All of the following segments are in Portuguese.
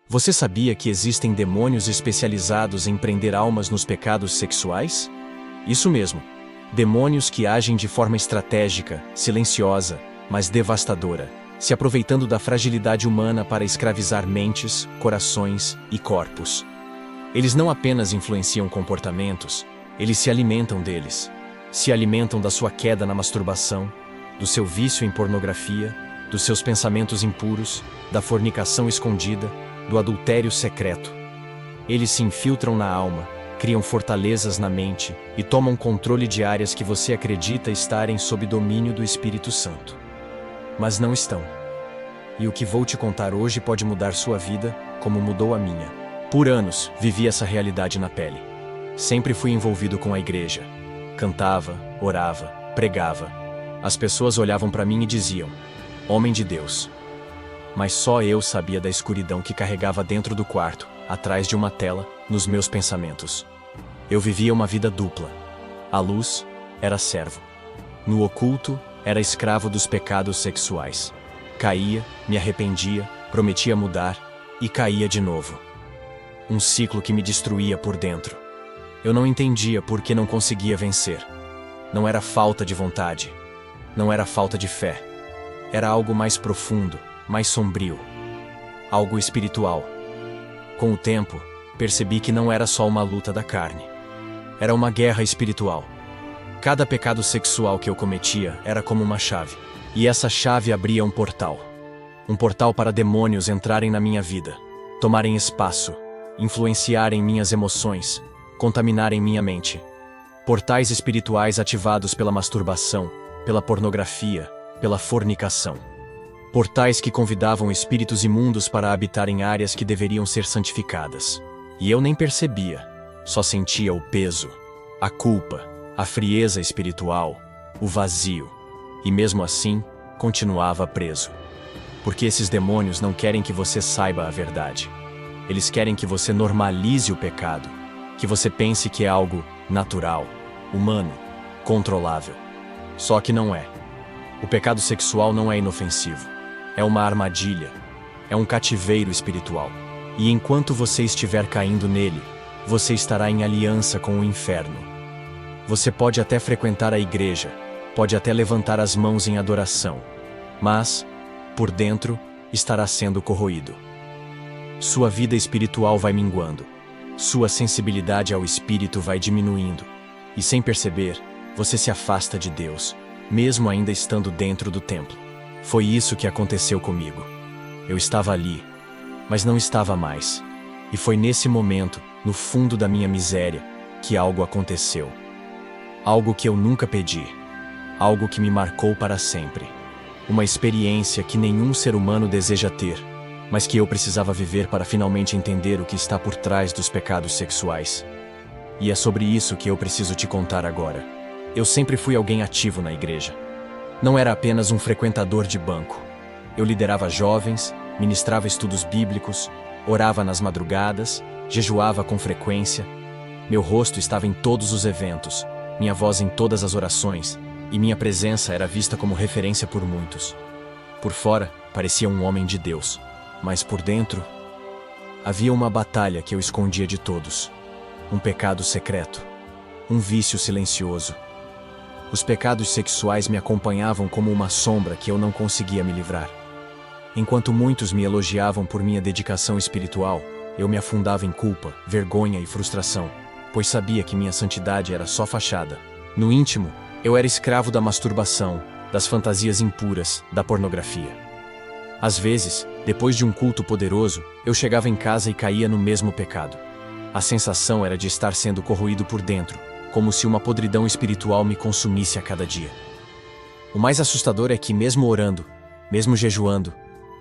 Você sabia que existem demônios especializados em prender almas nos pecados sexuais? Isso mesmo. Demônios que agem de forma estratégica, silenciosa, mas devastadora, se aproveitando da fragilidade humana para escravizar mentes, corações e corpos. Eles não apenas influenciam comportamentos, eles se alimentam deles. Se alimentam da sua queda na masturbação, do seu vício em pornografia, dos seus pensamentos impuros, da fornicação escondida, do adultério secreto. Eles se infiltram na alma, criam fortalezas na mente e tomam controle de áreas que você acredita estarem sob domínio do Espírito Santo. Mas não estão. E o que vou te contar hoje pode mudar sua vida, como mudou a minha. Por anos, vivi essa realidade na pele. Sempre fui envolvido com a igreja. Cantava, orava, pregava. As pessoas olhavam para mim e diziam: "Homem de Deus." Mas só eu sabia da escuridão que carregava dentro do quarto, atrás de uma tela, nos meus pensamentos. Eu vivia uma vida dupla. À luz, era servo. No oculto, era escravo dos pecados sexuais. Caía, me arrependia, prometia mudar e caía de novo. Um ciclo que me destruía por dentro. Eu não entendia por que não conseguia vencer. Não era falta de vontade. Não era falta de fé. Era algo mais profundo, mais sombrio. Algo espiritual. Com o tempo, percebi que não era só uma luta da carne. Era uma guerra espiritual. Cada pecado sexual que eu cometia era como uma chave. E essa chave abria um portal. Um portal para demônios entrarem na minha vida, tomarem espaço, influenciarem minhas emoções, contaminarem minha mente. Portais espirituais ativados pela masturbação, pela pornografia, pela fornicação. Portais que convidavam espíritos imundos para habitar em áreas que deveriam ser santificadas. E eu nem percebia, só sentia o peso, a culpa, a frieza espiritual, o vazio. E mesmo assim, continuava preso. Porque esses demônios não querem que você saiba a verdade. Eles querem que você normalize o pecado, que você pense que é algo natural, humano, controlável. Só que não é. O pecado sexual não é inofensivo. É uma armadilha. É um cativeiro espiritual. E enquanto você estiver caindo nele, você estará em aliança com o inferno. Você pode até frequentar a igreja, pode até levantar as mãos em adoração, mas, por dentro, estará sendo corroído. Sua vida espiritual vai minguando. Sua sensibilidade ao espírito vai diminuindo. E sem perceber, você se afasta de Deus, mesmo ainda estando dentro do templo. Foi isso que aconteceu comigo. Eu estava ali, mas não estava mais. E foi nesse momento, no fundo da minha miséria, que algo aconteceu. Algo que eu nunca pedi. Algo que me marcou para sempre. Uma experiência que nenhum ser humano deseja ter, mas que eu precisava viver para finalmente entender o que está por trás dos pecados sexuais. E é sobre isso que eu preciso te contar agora. Eu sempre fui alguém ativo na igreja. Não era apenas um frequentador de banco. Eu liderava jovens, ministrava estudos bíblicos, orava nas madrugadas, jejuava com frequência. Meu rosto estava em todos os eventos, minha voz em todas as orações, e minha presença era vista como referência por muitos. Por fora, parecia um homem de Deus, mas por dentro, havia uma batalha que eu escondia de todos. Um pecado secreto, um vício silencioso. Os pecados sexuais me acompanhavam como uma sombra que eu não conseguia me livrar. Enquanto muitos me elogiavam por minha dedicação espiritual, eu me afundava em culpa, vergonha e frustração, pois sabia que minha santidade era só fachada. No íntimo, eu era escravo da masturbação, das fantasias impuras, da pornografia. Às vezes, depois de um culto poderoso, eu chegava em casa e caía no mesmo pecado. A sensação era de estar sendo corroído por dentro, como se uma podridão espiritual me consumisse a cada dia. O mais assustador é que, mesmo orando, mesmo jejuando,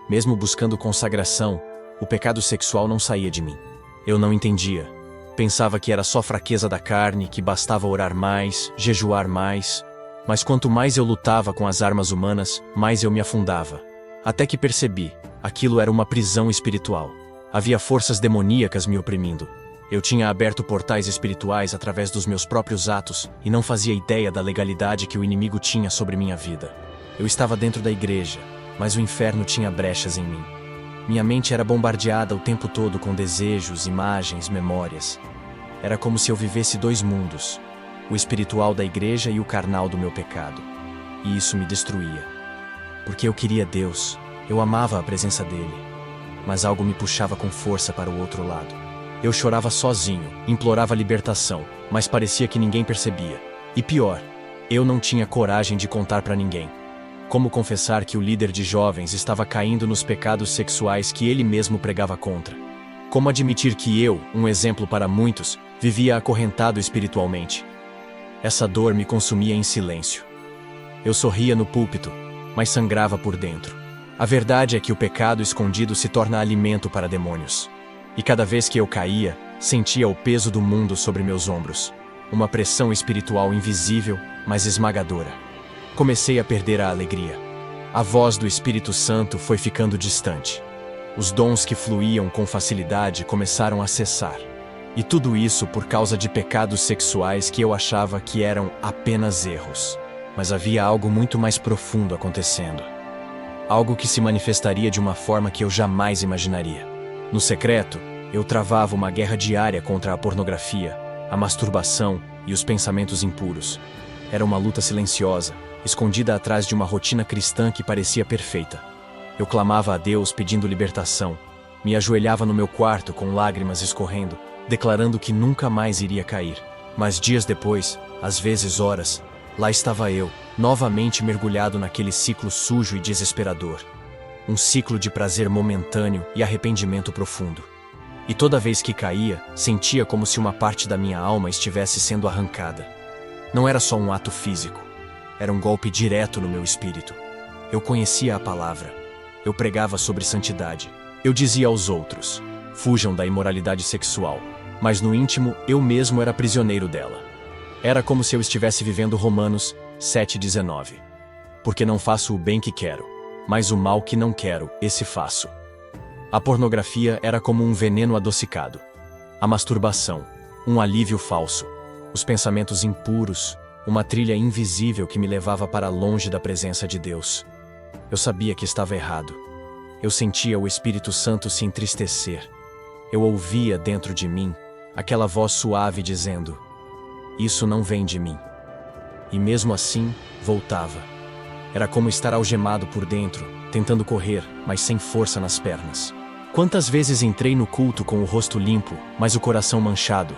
mesmo buscando consagração, o pecado sexual não saía de mim. Eu não entendia. Pensava que era só fraqueza da carne, que bastava orar mais, jejuar mais. Mas quanto mais eu lutava com as armas humanas, mais eu me afundava. Até que percebi, aquilo era uma prisão espiritual. Havia forças demoníacas me oprimindo. Eu tinha aberto portais espirituais através dos meus próprios atos e não fazia ideia da legalidade que o inimigo tinha sobre minha vida. Eu estava dentro da igreja, mas o inferno tinha brechas em mim. Minha mente era bombardeada o tempo todo com desejos, imagens, memórias. Era como se eu vivesse dois mundos, o espiritual da igreja e o carnal do meu pecado. E isso me destruía. Porque eu queria Deus, eu amava a presença dele. Mas algo me puxava com força para o outro lado. Eu chorava sozinho, implorava libertação, mas parecia que ninguém percebia. E pior, eu não tinha coragem de contar para ninguém. Como confessar que o líder de jovens estava caindo nos pecados sexuais que ele mesmo pregava contra? Como admitir que eu, um exemplo para muitos, vivia acorrentado espiritualmente? Essa dor me consumia em silêncio. Eu sorria no púlpito, mas sangrava por dentro. A verdade é que o pecado escondido se torna alimento para demônios. E cada vez que eu caía, sentia o peso do mundo sobre meus ombros. Uma pressão espiritual invisível, mas esmagadora. Comecei a perder a alegria. A voz do Espírito Santo foi ficando distante. Os dons que fluíam com facilidade começaram a cessar. E tudo isso por causa de pecados sexuais que eu achava que eram apenas erros. Mas havia algo muito mais profundo acontecendo. Algo que se manifestaria de uma forma que eu jamais imaginaria. No secreto, eu travava uma guerra diária contra a pornografia, a masturbação e os pensamentos impuros. Era uma luta silenciosa, escondida atrás de uma rotina cristã que parecia perfeita. Eu clamava a Deus pedindo libertação, me ajoelhava no meu quarto com lágrimas escorrendo, declarando que nunca mais iria cair. Mas dias depois, às vezes horas, lá estava eu, novamente mergulhado naquele ciclo sujo e desesperador. Um ciclo de prazer momentâneo e arrependimento profundo. E toda vez que caía, sentia como se uma parte da minha alma estivesse sendo arrancada. Não era só um ato físico. Era um golpe direto no meu espírito. Eu conhecia a palavra. Eu pregava sobre santidade. Eu dizia aos outros: fujam da imoralidade sexual. Mas no íntimo, eu mesmo era prisioneiro dela. Era como se eu estivesse vivendo Romanos 7,19. Porque não faço o bem que quero, mas o mal que não quero, esse faço. A pornografia era como um veneno adocicado. A masturbação, um alívio falso. Os pensamentos impuros, uma trilha invisível que me levava para longe da presença de Deus. Eu sabia que estava errado. Eu sentia o Espírito Santo se entristecer. Eu ouvia dentro de mim aquela voz suave dizendo: isso não vem de mim. E mesmo assim, voltava. Era como estar algemado por dentro, tentando correr, mas sem força nas pernas. Quantas vezes entrei no culto com o rosto limpo, mas o coração manchado?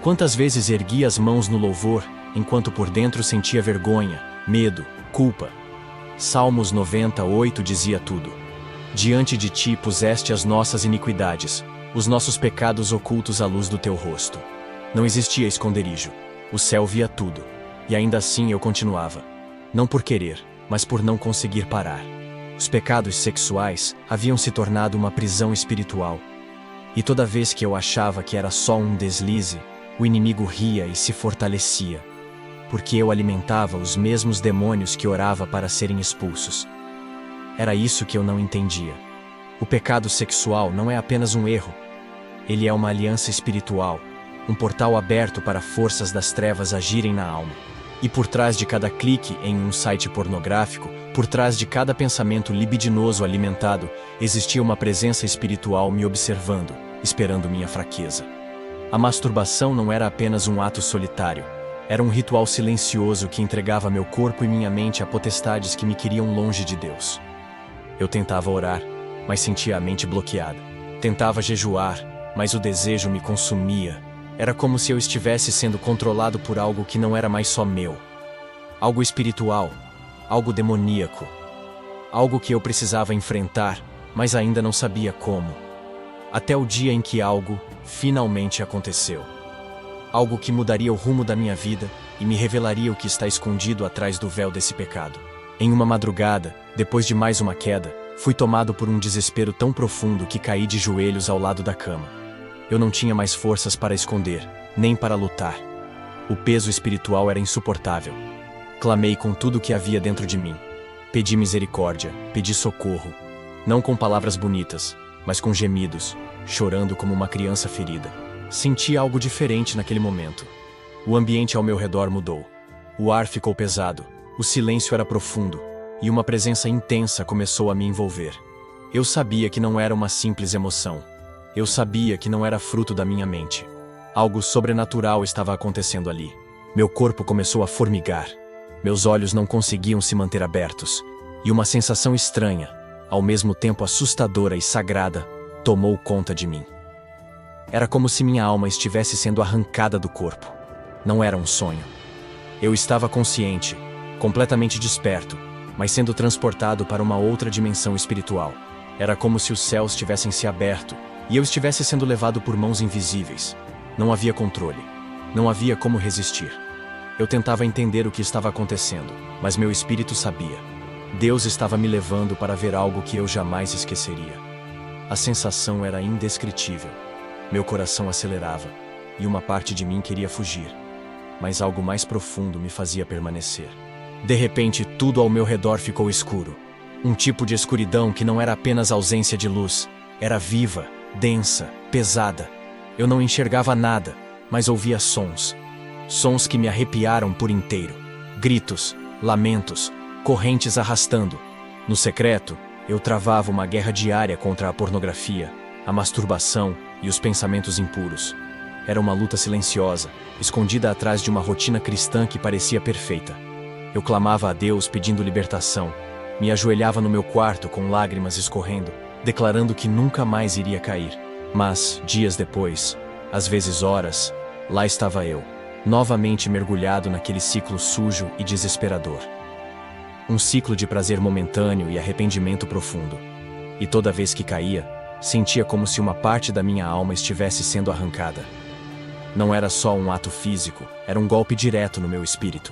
Quantas vezes ergui as mãos no louvor, enquanto por dentro sentia vergonha, medo, culpa? Salmos 98 dizia tudo. Diante de ti puseste as nossas iniquidades, os nossos pecados ocultos à luz do teu rosto. Não existia esconderijo. O céu via tudo. E ainda assim eu continuava. Não por querer, mas por não conseguir parar. Os pecados sexuais haviam se tornado uma prisão espiritual. E toda vez que eu achava que era só um deslize, o inimigo ria e se fortalecia. Porque eu alimentava os mesmos demônios que orava para serem expulsos. Era isso que eu não entendia. O pecado sexual não é apenas um erro. Ele é uma aliança espiritual, um portal aberto para forças das trevas agirem na alma. E por trás de cada clique em um site pornográfico, por trás de cada pensamento libidinoso alimentado, existia uma presença espiritual me observando, esperando minha fraqueza. A masturbação não era apenas um ato solitário. Era um ritual silencioso que entregava meu corpo e minha mente a potestades que me queriam longe de Deus. Eu tentava orar, mas sentia a mente bloqueada. Tentava jejuar, mas o desejo me consumia. Era como se eu estivesse sendo controlado por algo que não era mais só meu. Algo espiritual, algo demoníaco. Algo que eu precisava enfrentar, mas ainda não sabia como. Até o dia em que algo finalmente aconteceu. Algo que mudaria o rumo da minha vida e me revelaria o que está escondido atrás do véu desse pecado. Em uma madrugada, depois de mais uma queda, fui tomado por um desespero tão profundo que caí de joelhos ao lado da cama. Eu não tinha mais forças para esconder, nem para lutar. O peso espiritual era insuportável. Clamei com tudo o que havia dentro de mim. Pedi misericórdia, pedi socorro. Não com palavras bonitas, mas com gemidos, chorando como uma criança ferida. Senti algo diferente naquele momento. O ambiente ao meu redor mudou. O ar ficou pesado, o silêncio era profundo, e uma presença intensa começou a me envolver. Eu sabia que não era uma simples emoção. Eu sabia que não era fruto da minha mente. Algo sobrenatural estava acontecendo ali. Meu corpo começou a formigar. Meus olhos não conseguiam se manter abertos. E uma sensação estranha, ao mesmo tempo assustadora e sagrada, tomou conta de mim. Era como se minha alma estivesse sendo arrancada do corpo. Não era um sonho. Eu estava consciente, completamente desperto, mas sendo transportado para uma outra dimensão espiritual. Era como se os céus tivessem se aberto e eu estivesse sendo levado por mãos invisíveis. Não havia controle. Não havia como resistir. Eu tentava entender o que estava acontecendo, mas meu espírito sabia. Deus estava me levando para ver algo que eu jamais esqueceria. A sensação era indescritível. Meu coração acelerava, e uma parte de mim queria fugir. Mas algo mais profundo me fazia permanecer. De repente, tudo ao meu redor ficou escuro. Um tipo de escuridão que não era apenas ausência de luz. Era viva, densa, pesada. Eu não enxergava nada, mas ouvia sons. Sons que me arrepiaram por inteiro. Gritos, lamentos, correntes arrastando. No secreto, eu travava uma guerra diária contra a pornografia, a masturbação e os pensamentos impuros. Era uma luta silenciosa, escondida atrás de uma rotina cristã que parecia perfeita. Eu clamava a Deus pedindo libertação. Me ajoelhava no meu quarto com lágrimas escorrendo, declarando que nunca mais iria cair. Mas, dias depois, às vezes horas, lá estava eu, novamente mergulhado naquele ciclo sujo e desesperador. Um ciclo de prazer momentâneo e arrependimento profundo. E toda vez que caía, sentia como se uma parte da minha alma estivesse sendo arrancada. Não era só um ato físico, era um golpe direto no meu espírito.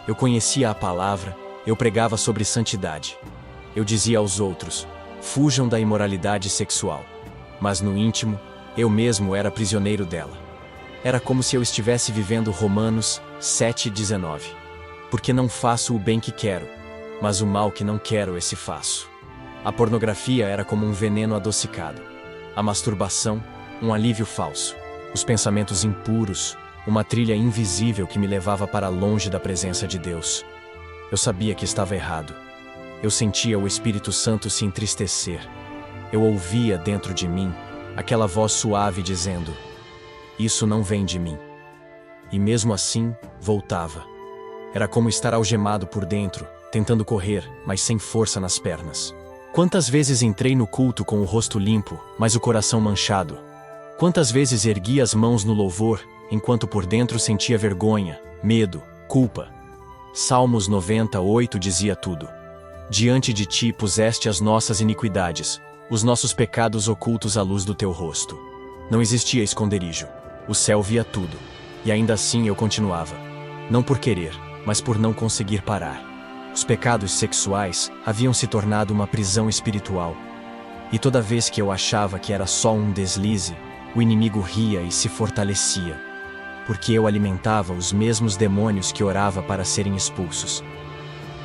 Eu conhecia a palavra, eu pregava sobre santidade. Eu dizia aos outros, fujam da imoralidade sexual. Mas no íntimo, eu mesmo era prisioneiro dela. Era como se eu estivesse vivendo Romanos 7,19. Porque não faço o bem que quero, mas o mal que não quero esse faço. A pornografia era como um veneno adocicado. A masturbação, um alívio falso. Os pensamentos impuros, uma trilha invisível que me levava para longe da presença de Deus. Eu sabia que estava errado. Eu sentia o Espírito Santo se entristecer. Eu ouvia dentro de mim aquela voz suave dizendo: isso não vem de mim. E mesmo assim, voltava. Era como estar algemado por dentro, tentando correr, mas sem força nas pernas. Quantas vezes entrei no culto com o rosto limpo, mas o coração manchado? Quantas vezes ergui as mãos no louvor, enquanto por dentro sentia vergonha, medo, culpa? Salmos 98 dizia tudo. Diante de ti puseste as nossas iniquidades, os nossos pecados ocultos à luz do teu rosto. Não existia esconderijo. O céu via tudo. E ainda assim eu continuava. Não por querer, mas por não conseguir parar. Os pecados sexuais haviam se tornado uma prisão espiritual. E toda vez que eu achava que era só um deslize, o inimigo ria e se fortalecia. Porque eu alimentava os mesmos demônios que orava para serem expulsos.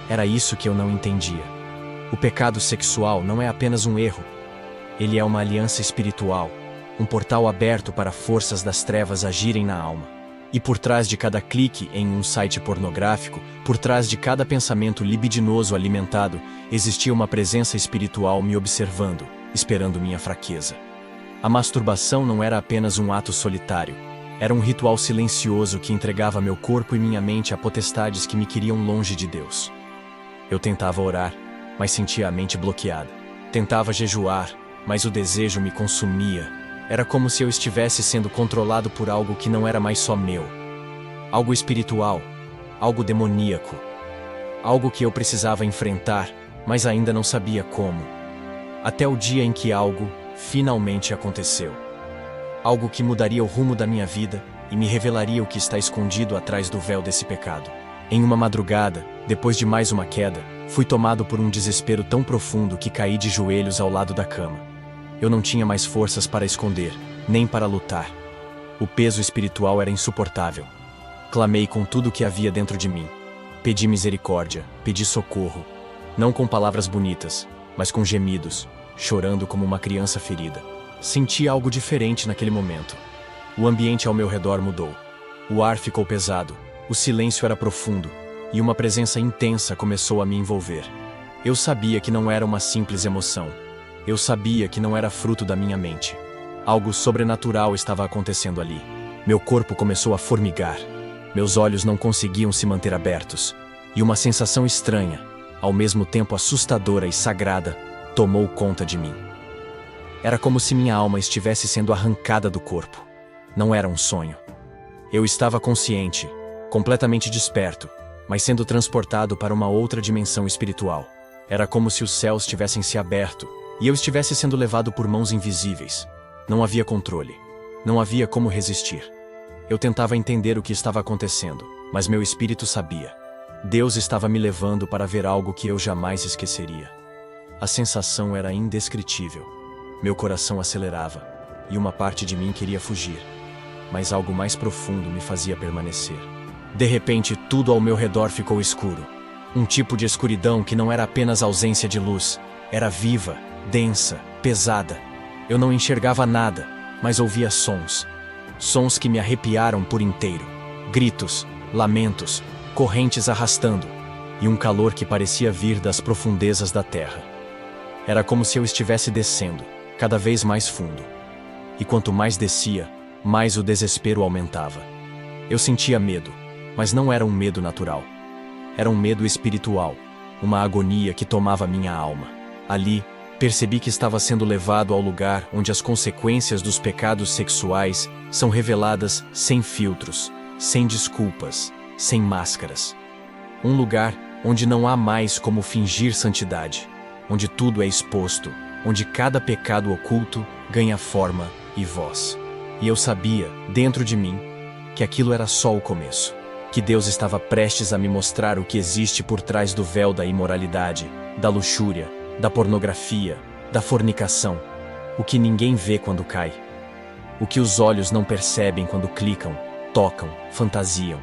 Era isso que eu não entendia. O pecado sexual não é apenas um erro. Ele é uma aliança espiritual, um portal aberto para forças das trevas agirem na alma. E por trás de cada clique em um site pornográfico, por trás de cada pensamento libidinoso alimentado, existia uma presença espiritual me observando, esperando minha fraqueza. A masturbação não era apenas um ato solitário. Era um ritual silencioso que entregava meu corpo e minha mente a potestades que me queriam longe de Deus. Eu tentava orar, mas sentia a mente bloqueada. Tentava jejuar, mas o desejo me consumia. Era como se eu estivesse sendo controlado por algo que não era mais só meu. Algo espiritual, algo demoníaco. Algo que eu precisava enfrentar, mas ainda não sabia como. Até o dia em que algo finalmente aconteceu. Algo que mudaria o rumo da minha vida e me revelaria o que está escondido atrás do véu desse pecado. Em uma madrugada, depois de mais uma queda, fui tomado por um desespero tão profundo que caí de joelhos ao lado da cama. Eu não tinha mais forças para esconder, nem para lutar. O peso espiritual era insuportável. Clamei com tudo o que havia dentro de mim. Pedi misericórdia, pedi socorro. Não com palavras bonitas, mas com gemidos, chorando como uma criança ferida. Senti algo diferente naquele momento. O ambiente ao meu redor mudou. O ar ficou pesado, o silêncio era profundo, e uma presença intensa começou a me envolver. Eu sabia que não era uma simples emoção. Eu sabia que não era fruto da minha mente. Algo sobrenatural estava acontecendo ali. Meu corpo começou a formigar. Meus olhos não conseguiam se manter abertos. E uma sensação estranha, ao mesmo tempo assustadora e sagrada, tomou conta de mim. Era como se minha alma estivesse sendo arrancada do corpo. Não era um sonho. Eu estava consciente, completamente desperto, mas sendo transportado para uma outra dimensão espiritual. Era como se os céus tivessem se aberto e eu estivesse sendo levado por mãos invisíveis. Não havia controle. Não havia como resistir. Eu tentava entender o que estava acontecendo, mas meu espírito sabia. Deus estava me levando para ver algo que eu jamais esqueceria. A sensação era indescritível. Meu coração acelerava, e uma parte de mim queria fugir. Mas algo mais profundo me fazia permanecer. De repente, tudo ao meu redor ficou escuro. Um tipo de escuridão que não era apenas ausência de luz. Era viva, densa, pesada. Eu não enxergava nada, mas ouvia sons. Sons que me arrepiaram por inteiro. Gritos, lamentos, correntes arrastando, e um calor que parecia vir das profundezas da terra. Era como se eu estivesse descendo, cada vez mais fundo. E quanto mais descia, mais o desespero aumentava. Eu sentia medo, mas não era um medo natural. Era um medo espiritual, uma agonia que tomava minha alma. Ali, percebi que estava sendo levado ao lugar onde as consequências dos pecados sexuais são reveladas sem filtros, sem desculpas, sem máscaras. Um lugar onde não há mais como fingir santidade, onde tudo é exposto, onde cada pecado oculto ganha forma e voz. E eu sabia, dentro de mim, que aquilo era só o começo, que Deus estava prestes a me mostrar o que existe por trás do véu da imoralidade, da luxúria, da pornografia, da fornicação, o que ninguém vê quando cai, o que os olhos não percebem quando clicam, tocam, fantasiam.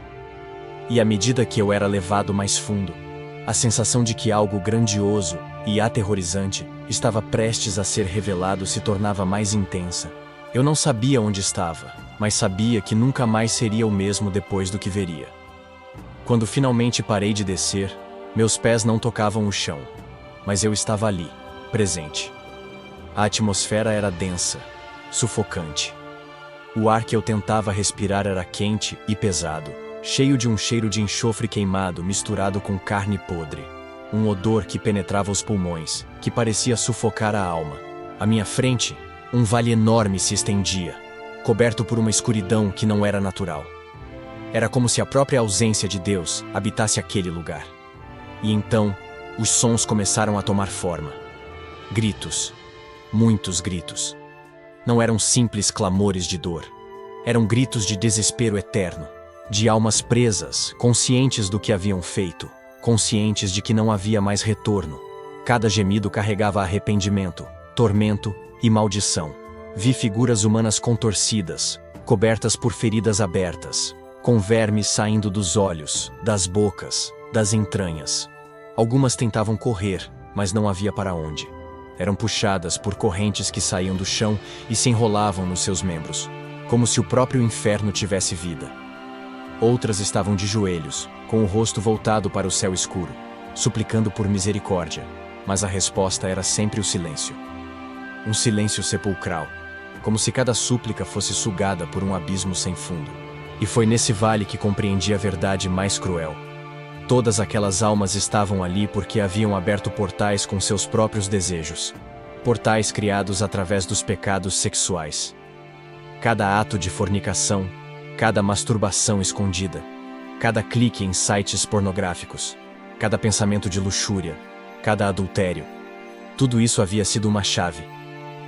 E à medida que eu era levado mais fundo, a sensação de que algo grandioso e aterrorizante estava prestes a ser revelado se tornava mais intensa. Eu não sabia onde estava, mas sabia que nunca mais seria o mesmo depois do que veria. Quando finalmente parei de descer, meus pés não tocavam o chão, mas eu estava ali, presente. A atmosfera era densa, sufocante. O ar que eu tentava respirar era quente e pesado, cheio de um cheiro de enxofre queimado misturado com carne podre. Um odor que penetrava os pulmões, que parecia sufocar a alma. À minha frente, um vale enorme se estendia, coberto por uma escuridão que não era natural. Era como se a própria ausência de Deus habitasse aquele lugar. E então, os sons começaram a tomar forma. Gritos. Muitos gritos. Não eram simples clamores de dor. Eram gritos de desespero eterno. De almas presas, conscientes do que haviam feito, conscientes de que não havia mais retorno. Cada gemido carregava arrependimento, tormento e maldição. Vi figuras humanas contorcidas, cobertas por feridas abertas, com vermes saindo dos olhos, das bocas, das entranhas. Algumas tentavam correr, mas não havia para onde. Eram puxadas por correntes que saíam do chão e se enrolavam nos seus membros, como se o próprio inferno tivesse vida. Outras estavam de joelhos, com o rosto voltado para o céu escuro, suplicando por misericórdia, mas a resposta era sempre o silêncio. Um silêncio sepulcral, como se cada súplica fosse sugada por um abismo sem fundo. E foi nesse vale que compreendi a verdade mais cruel. Todas aquelas almas estavam ali porque haviam aberto portais com seus próprios desejos, portais criados através dos pecados sexuais. Cada ato de fornicação, cada masturbação escondida, cada clique em sites pornográficos, cada pensamento de luxúria, cada adultério. Tudo isso havia sido uma chave.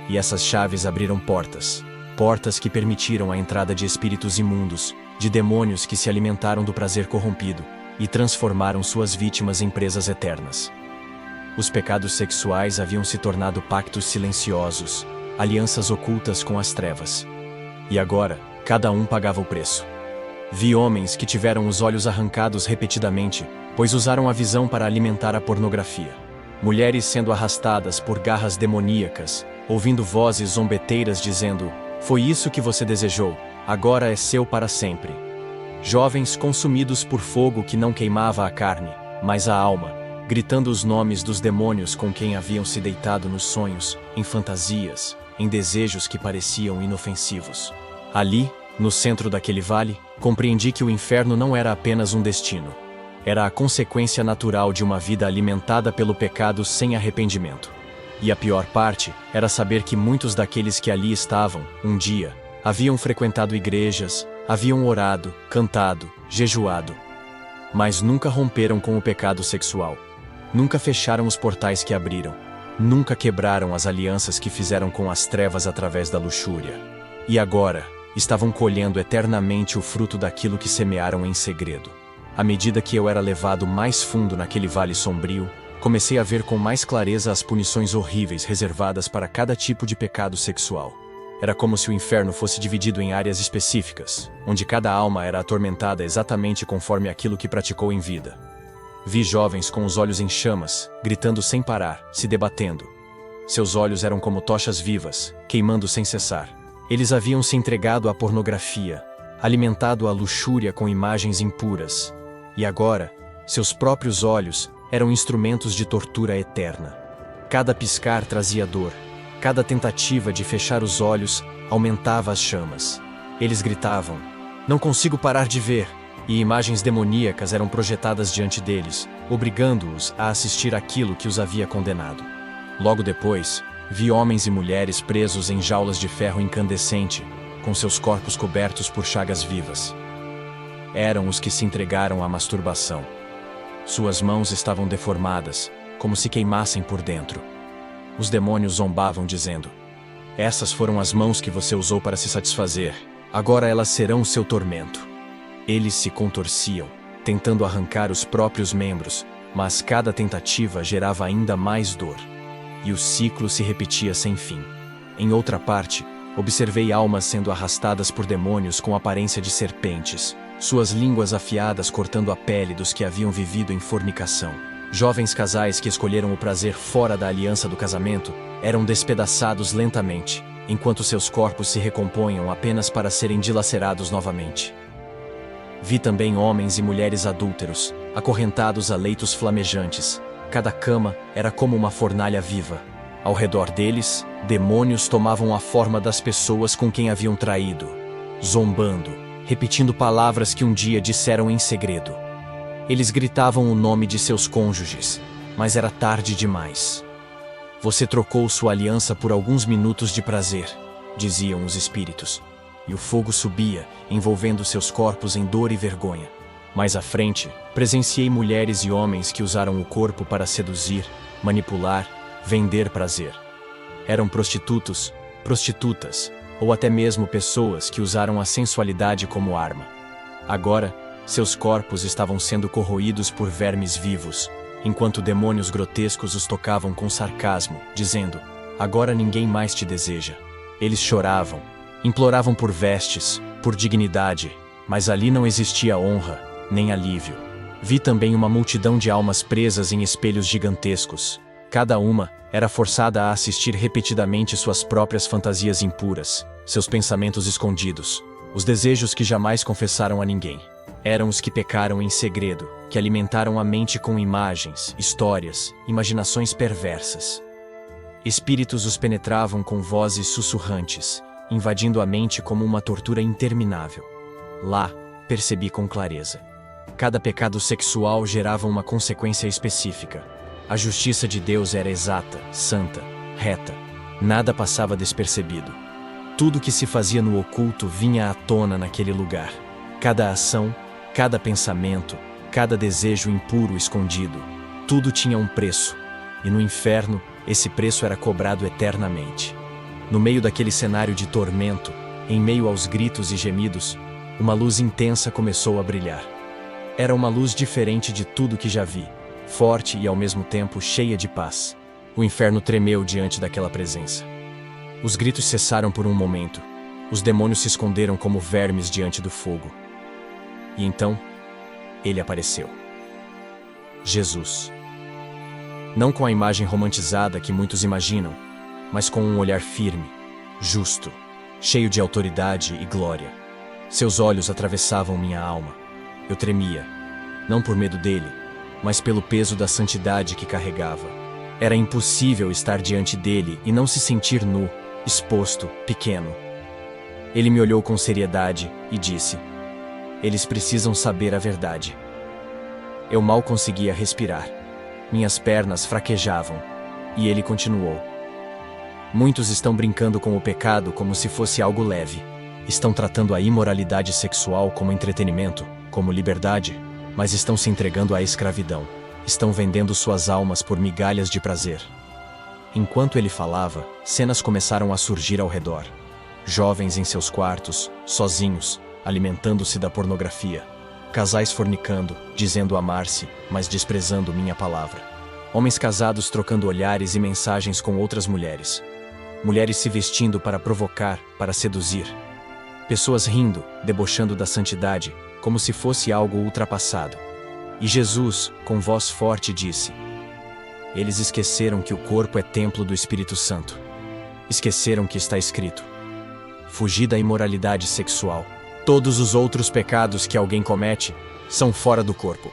E essas chaves abriram portas, portas que permitiram a entrada de espíritos imundos, de demônios que se alimentaram do prazer corrompido e transformaram suas vítimas em presas eternas. Os pecados sexuais haviam se tornado pactos silenciosos, alianças ocultas com as trevas. E agora, cada um pagava o preço. Vi homens que tiveram os olhos arrancados repetidamente, pois usaram a visão para alimentar a pornografia. Mulheres sendo arrastadas por garras demoníacas, ouvindo vozes zombeteiras dizendo: "Foi isso que você desejou, agora é seu para sempre." Jovens consumidos por fogo que não queimava a carne, mas a alma, gritando os nomes dos demônios com quem haviam se deitado nos sonhos, em fantasias, em desejos que pareciam inofensivos. Ali, no centro daquele vale, compreendi que o inferno não era apenas um destino. Era a consequência natural de uma vida alimentada pelo pecado sem arrependimento. E a pior parte era saber que muitos daqueles que ali estavam, um dia, haviam frequentado igrejas, haviam orado, cantado, jejuado, mas nunca romperam com o pecado sexual. Nunca fecharam os portais que abriram. Nunca quebraram as alianças que fizeram com as trevas através da luxúria. E agora, estavam colhendo eternamente o fruto daquilo que semearam em segredo. À medida que eu era levado mais fundo naquele vale sombrio, comecei a ver com mais clareza as punições horríveis reservadas para cada tipo de pecado sexual. Era como se o inferno fosse dividido em áreas específicas, onde cada alma era atormentada exatamente conforme aquilo que praticou em vida. Vi jovens com os olhos em chamas, gritando sem parar, se debatendo. Seus olhos eram como tochas vivas, queimando sem cessar. Eles haviam se entregado à pornografia, alimentado a luxúria com imagens impuras. E agora, seus próprios olhos eram instrumentos de tortura eterna. Cada piscar trazia dor. Cada tentativa de fechar os olhos aumentava as chamas. Eles gritavam: "Não consigo parar de ver!" E imagens demoníacas eram projetadas diante deles, obrigando-os a assistir aquilo que os havia condenado. Logo depois, vi homens e mulheres presos em jaulas de ferro incandescente, com seus corpos cobertos por chagas vivas. Eram os que se entregaram à masturbação. Suas mãos estavam deformadas, como se queimassem por dentro. Os demônios zombavam dizendo: "Essas foram as mãos que você usou para se satisfazer. Agora elas serão seu tormento." Eles se contorciam, tentando arrancar os próprios membros, mas cada tentativa gerava ainda mais dor. E o ciclo se repetia sem fim. Em outra parte, observei almas sendo arrastadas por demônios com aparência de serpentes, suas línguas afiadas cortando a pele dos que haviam vivido em fornicação. Jovens casais que escolheram o prazer fora da aliança do casamento eram despedaçados lentamente, enquanto seus corpos se recompunham apenas para serem dilacerados novamente. Vi também homens e mulheres adúlteros, acorrentados a leitos flamejantes. Cada cama era como uma fornalha viva. Ao redor deles, demônios tomavam a forma das pessoas com quem haviam traído, zombando, repetindo palavras que um dia disseram em segredo. Eles gritavam o nome de seus cônjuges, mas era tarde demais. "Você trocou sua aliança por alguns minutos de prazer", diziam os espíritos. E o fogo subia, envolvendo seus corpos em dor e vergonha. Mais à frente, presenciei mulheres e homens que usaram o corpo para seduzir, manipular, vender prazer. Eram prostitutos, prostitutas, ou até mesmo pessoas que usaram a sensualidade como arma. Agora, seus corpos estavam sendo corroídos por vermes vivos, enquanto demônios grotescos os tocavam com sarcasmo, dizendo: "Agora ninguém mais te deseja." Eles choravam, imploravam por vestes, por dignidade, mas ali não existia honra, nem alívio. Vi também uma multidão de almas presas em espelhos gigantescos. Cada uma era forçada a assistir repetidamente suas próprias fantasias impuras, seus pensamentos escondidos, os desejos que jamais confessaram a ninguém. Eram os que pecaram em segredo, que alimentaram a mente com imagens, histórias, imaginações perversas. Espíritos os penetravam com vozes sussurrantes, invadindo a mente como uma tortura interminável. Lá, percebi com clareza. Cada pecado sexual gerava uma consequência específica. A justiça de Deus era exata, santa, reta. Nada passava despercebido. Tudo que se fazia no oculto vinha à tona naquele lugar. Cada ação, cada pensamento, cada desejo impuro escondido. Tudo tinha um preço. E no inferno, esse preço era cobrado eternamente. No meio daquele cenário de tormento, em meio aos gritos e gemidos, uma luz intensa começou a brilhar. Era uma luz diferente de tudo que já vi, forte e ao mesmo tempo cheia de paz. O inferno tremeu diante daquela presença. Os gritos cessaram por um momento. Os demônios se esconderam como vermes diante do fogo. E então, ele apareceu. Jesus. Não com a imagem romantizada que muitos imaginam, mas com um olhar firme, justo, cheio de autoridade e glória. Seus olhos atravessavam minha alma. Eu tremia, não por medo dele, mas pelo peso da santidade que carregava. Era impossível estar diante dele e não se sentir nu, exposto, pequeno. Ele me olhou com seriedade e disse: "Eles precisam saber a verdade." Eu mal conseguia respirar. Minhas pernas fraquejavam. E ele continuou: "Muitos estão brincando com o pecado como se fosse algo leve. Estão tratando a imoralidade sexual como entretenimento, como liberdade, mas estão se entregando à escravidão. Estão vendendo suas almas por migalhas de prazer." Enquanto ele falava, cenas começaram a surgir ao redor. Jovens em seus quartos, sozinhos, alimentando-se da pornografia. Casais fornicando, dizendo amar-se, mas desprezando minha palavra. Homens casados trocando olhares e mensagens com outras mulheres. Mulheres se vestindo para provocar, para seduzir. Pessoas rindo, debochando da santidade, como se fosse algo ultrapassado. E Jesus, com voz forte, disse: "Eles esqueceram que o corpo é templo do Espírito Santo. Esqueceram que está escrito: fugi da imoralidade sexual. Todos os outros pecados que alguém comete são fora do corpo.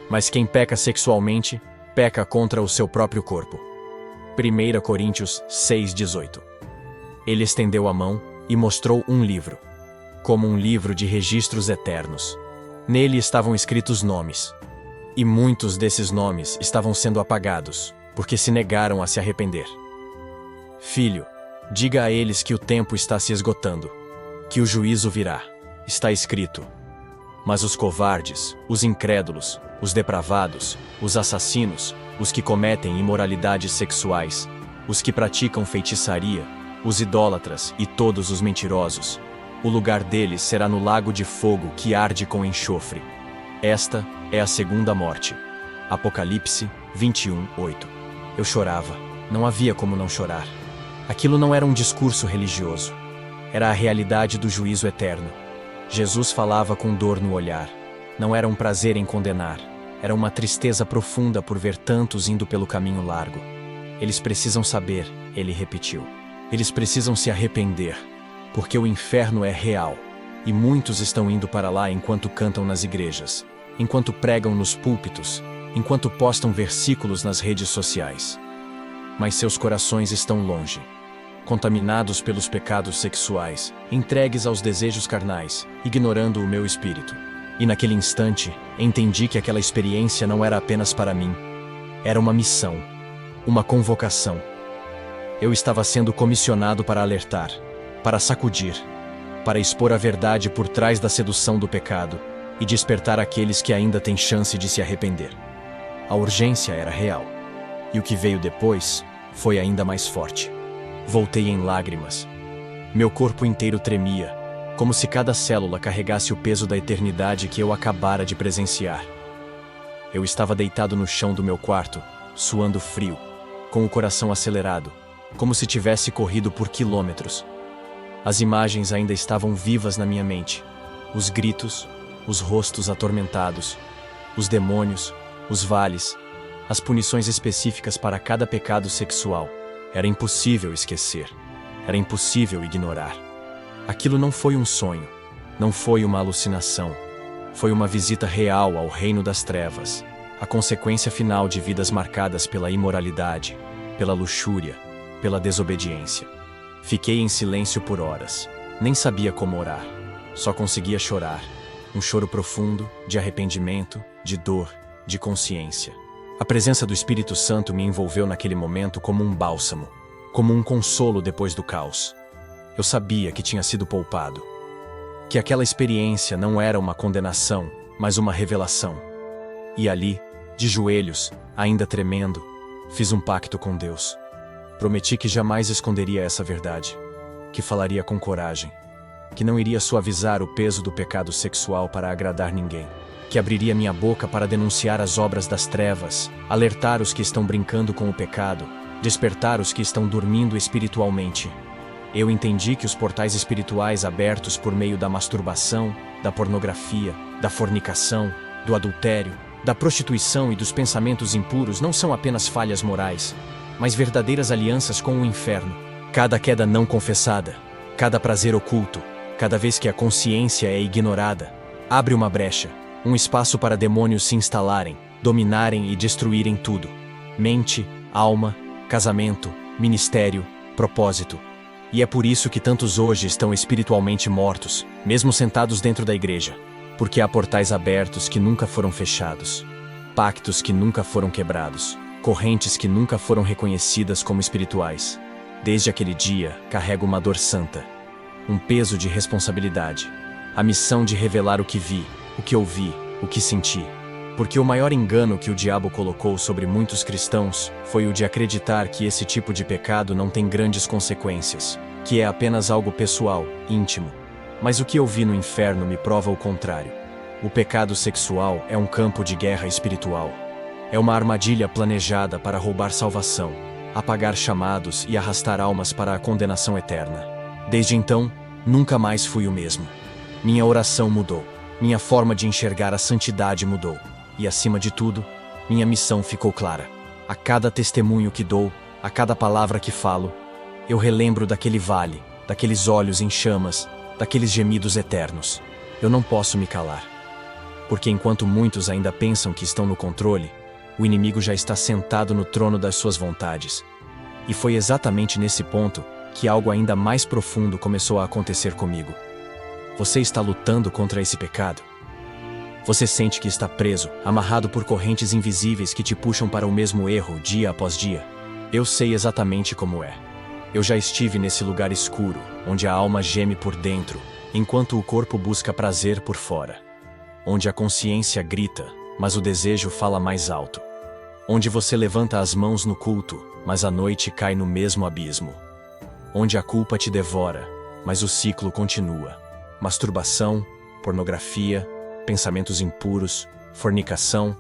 Mas quem peca sexualmente, peca contra o seu próprio corpo." 1 Coríntios 6:18. Ele estendeu a mão e mostrou um livro, como um livro de registros eternos. Nele estavam escritos nomes. E muitos desses nomes estavam sendo apagados, porque se negaram a se arrepender. "Filho, diga a eles que o tempo está se esgotando, que o juízo virá. Está escrito: mas os covardes, os incrédulos, os depravados, os assassinos, os que cometem imoralidades sexuais, os que praticam feitiçaria, os idólatras e todos os mentirosos, o lugar deles será no lago de fogo que arde com enxofre. Esta é a segunda morte." Apocalipse 21:8. Eu chorava. Não havia como não chorar. Aquilo não era um discurso religioso. Era a realidade do juízo eterno. Jesus falava com dor no olhar. Não era um prazer em condenar. Era uma tristeza profunda por ver tantos indo pelo caminho largo. "Eles precisam saber", ele repetiu. "Eles precisam se arrepender, porque o inferno é real, e muitos estão indo para lá enquanto cantam nas igrejas, enquanto pregam nos púlpitos, enquanto postam versículos nas redes sociais. Mas seus corações estão longe, contaminados pelos pecados sexuais, entregues aos desejos carnais, ignorando o meu espírito." E naquele instante, entendi que aquela experiência não era apenas para mim. Era uma missão, uma convocação. Eu estava sendo comissionado para alertar, para sacudir, para expor a verdade por trás da sedução do pecado e despertar aqueles que ainda têm chance de se arrepender. A urgência era real. E o que veio depois foi ainda mais forte. Voltei em lágrimas. Meu corpo inteiro tremia, como se cada célula carregasse o peso da eternidade que eu acabara de presenciar. Eu estava deitado no chão do meu quarto, suando frio, com o coração acelerado, como se tivesse corrido por quilômetros. As imagens ainda estavam vivas na minha mente. Os gritos, os rostos atormentados, os demônios, os vales, as punições específicas para cada pecado sexual. Era impossível esquecer. Era impossível ignorar. Aquilo não foi um sonho, não foi uma alucinação. Foi uma visita real ao reino das trevas, a consequência final de vidas marcadas pela imoralidade, pela luxúria, pela desobediência. Fiquei em silêncio por horas. Nem sabia como orar. Só conseguia chorar. Um choro profundo, de arrependimento, de dor, de consciência. A presença do Espírito Santo me envolveu naquele momento como um bálsamo, como um consolo depois do caos. Eu sabia que tinha sido poupado. Que aquela experiência não era uma condenação, mas uma revelação. E ali, de joelhos, ainda tremendo, fiz um pacto com Deus. Prometi que jamais esconderia essa verdade, que falaria com coragem, que não iria suavizar o peso do pecado sexual para agradar ninguém, que abriria minha boca para denunciar as obras das trevas, alertar os que estão brincando com o pecado, despertar os que estão dormindo espiritualmente. Eu entendi que os portais espirituais abertos por meio da masturbação, da pornografia, da fornicação, do adultério, da prostituição e dos pensamentos impuros não são apenas falhas morais, mas verdadeiras alianças com o inferno. Cada queda não confessada, cada prazer oculto, cada vez que a consciência é ignorada, abre uma brecha, um espaço para demônios se instalarem, dominarem e destruírem tudo: mente, alma, casamento, ministério, propósito. E é por isso que tantos hoje estão espiritualmente mortos, mesmo sentados dentro da igreja. Porque há portais abertos que nunca foram fechados, pactos que nunca foram quebrados, correntes que nunca foram reconhecidas como espirituais. Desde aquele dia, carrego uma dor santa, um peso de responsabilidade, a missão de revelar o que vi, o que ouvi, o que senti. Porque o maior engano que o diabo colocou sobre muitos cristãos foi o de acreditar que esse tipo de pecado não tem grandes consequências, que é apenas algo pessoal, íntimo. Mas o que eu vi no inferno me prova o contrário. O pecado sexual é um campo de guerra espiritual. É uma armadilha planejada para roubar salvação, apagar chamados e arrastar almas para a condenação eterna. Desde então, nunca mais fui o mesmo. Minha oração mudou. Minha forma de enxergar a santidade mudou. E, acima de tudo, minha missão ficou clara. A cada testemunho que dou, a cada palavra que falo, eu relembro daquele vale, daqueles olhos em chamas, daqueles gemidos eternos. Eu não posso me calar. Porque enquanto muitos ainda pensam que estão no controle, o inimigo já está sentado no trono das suas vontades. E foi exatamente nesse ponto que algo ainda mais profundo começou a acontecer comigo. Você está lutando contra esse pecado? Você sente que está preso, amarrado por correntes invisíveis que te puxam para o mesmo erro dia após dia? Eu sei exatamente como é. Eu já estive nesse lugar escuro, onde a alma geme por dentro, enquanto o corpo busca prazer por fora. Onde a consciência grita, mas o desejo fala mais alto. Onde você levanta as mãos no culto, mas a noite cai no mesmo abismo. Onde a culpa te devora, mas o ciclo continua. Masturbação, pornografia, pensamentos impuros, fornicação.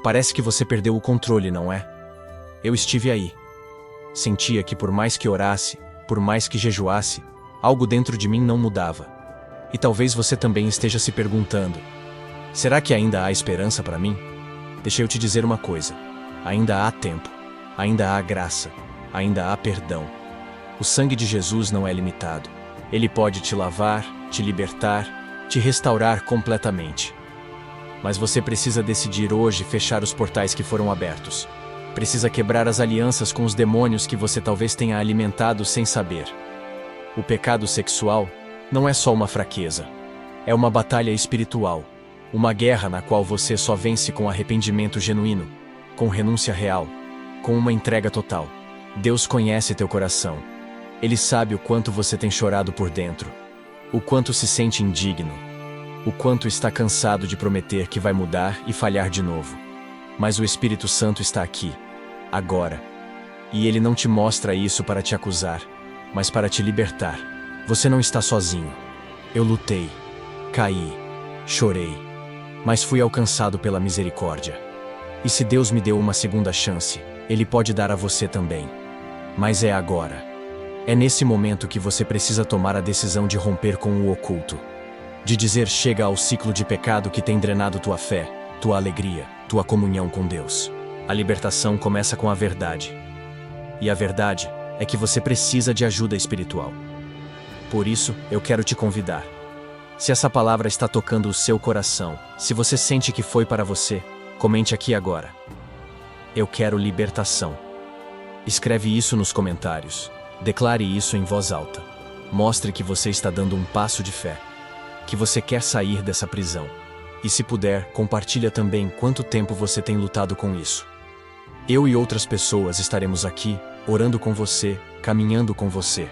Parece que você perdeu o controle, não é? Eu estive aí. Sentia que por mais que orasse, por mais que jejuasse, algo dentro de mim não mudava. E talvez você também esteja se perguntando: será que ainda há esperança para mim? Deixa eu te dizer uma coisa: ainda há tempo, ainda há graça, ainda há perdão. O sangue de Jesus não é limitado. Ele pode te lavar, te libertar, te restaurar completamente. Mas você precisa decidir hoje fechar os portais que foram abertos. Precisa quebrar as alianças com os demônios que você talvez tenha alimentado sem saber. O pecado sexual não é só uma fraqueza. É uma batalha espiritual. Uma guerra na qual você só vence com arrependimento genuíno, com renúncia real, com uma entrega total. Deus conhece teu coração. Ele sabe o quanto você tem chorado por dentro, o quanto se sente indigno, o quanto está cansado de prometer que vai mudar e falhar de novo. Mas o Espírito Santo está aqui, agora. E ele não te mostra isso para te acusar, mas para te libertar. Você não está sozinho. Eu lutei, caí, chorei, mas fui alcançado pela misericórdia. E se Deus me deu uma segunda chance, Ele pode dar a você também. Mas é agora. É nesse momento que você precisa tomar a decisão de romper com o oculto. De dizer chega ao ciclo de pecado que tem drenado tua fé, tua alegria, tua comunhão com Deus. A libertação começa com a verdade. E a verdade é que você precisa de ajuda espiritual. Por isso, eu quero te convidar. Se essa palavra está tocando o seu coração, se você sente que foi para você, comente aqui agora: eu quero libertação. Escreve isso nos comentários. Declare isso em voz alta. Mostre que você está dando um passo de fé, que você quer sair dessa prisão. E se puder, compartilha também quanto tempo você tem lutado com isso. Eu e outras pessoas estaremos aqui, orando com você, caminhando com você.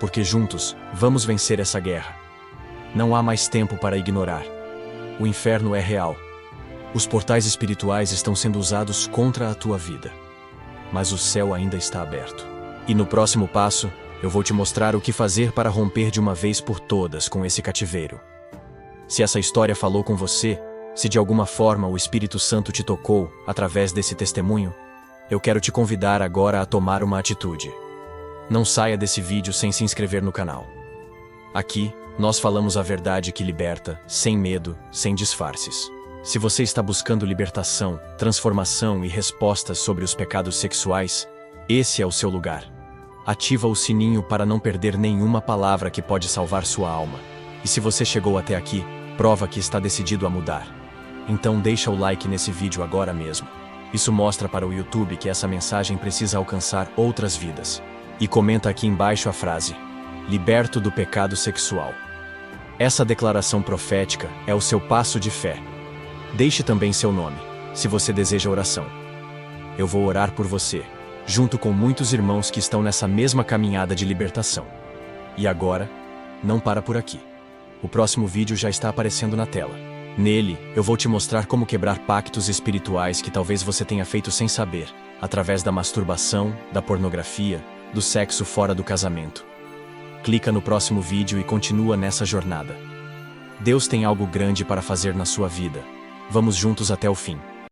Porque juntos, vamos vencer essa guerra. Não há mais tempo para ignorar. O inferno é real. Os portais espirituais estão sendo usados contra a tua vida. Mas o céu ainda está aberto. E no próximo passo, eu vou te mostrar o que fazer para romper de uma vez por todas com esse cativeiro. Se essa história falou com você, se de alguma forma o Espírito Santo te tocou através desse testemunho, eu quero te convidar agora a tomar uma atitude. Não saia desse vídeo sem se inscrever no canal. Aqui, nós falamos a verdade que liberta, sem medo, sem disfarces. Se você está buscando libertação, transformação e respostas sobre os pecados sexuais, esse é o seu lugar. Ativa o sininho para não perder nenhuma palavra que pode salvar sua alma. E se você chegou até aqui, prova que está decidido a mudar. Então deixa o like nesse vídeo agora mesmo. Isso mostra para o YouTube que essa mensagem precisa alcançar outras vidas. E comenta aqui embaixo a frase: liberto do pecado sexual. Essa declaração profética é o seu passo de fé. Deixe também seu nome, se você deseja oração. Eu vou orar por você, junto com muitos irmãos que estão nessa mesma caminhada de libertação. E agora, não para por aqui. O próximo vídeo já está aparecendo na tela. Nele, eu vou te mostrar como quebrar pactos espirituais que talvez você tenha feito sem saber, através da masturbação, da pornografia, do sexo fora do casamento. Clica no próximo vídeo e continua nessa jornada. Deus tem algo grande para fazer na sua vida. Vamos juntos até o fim.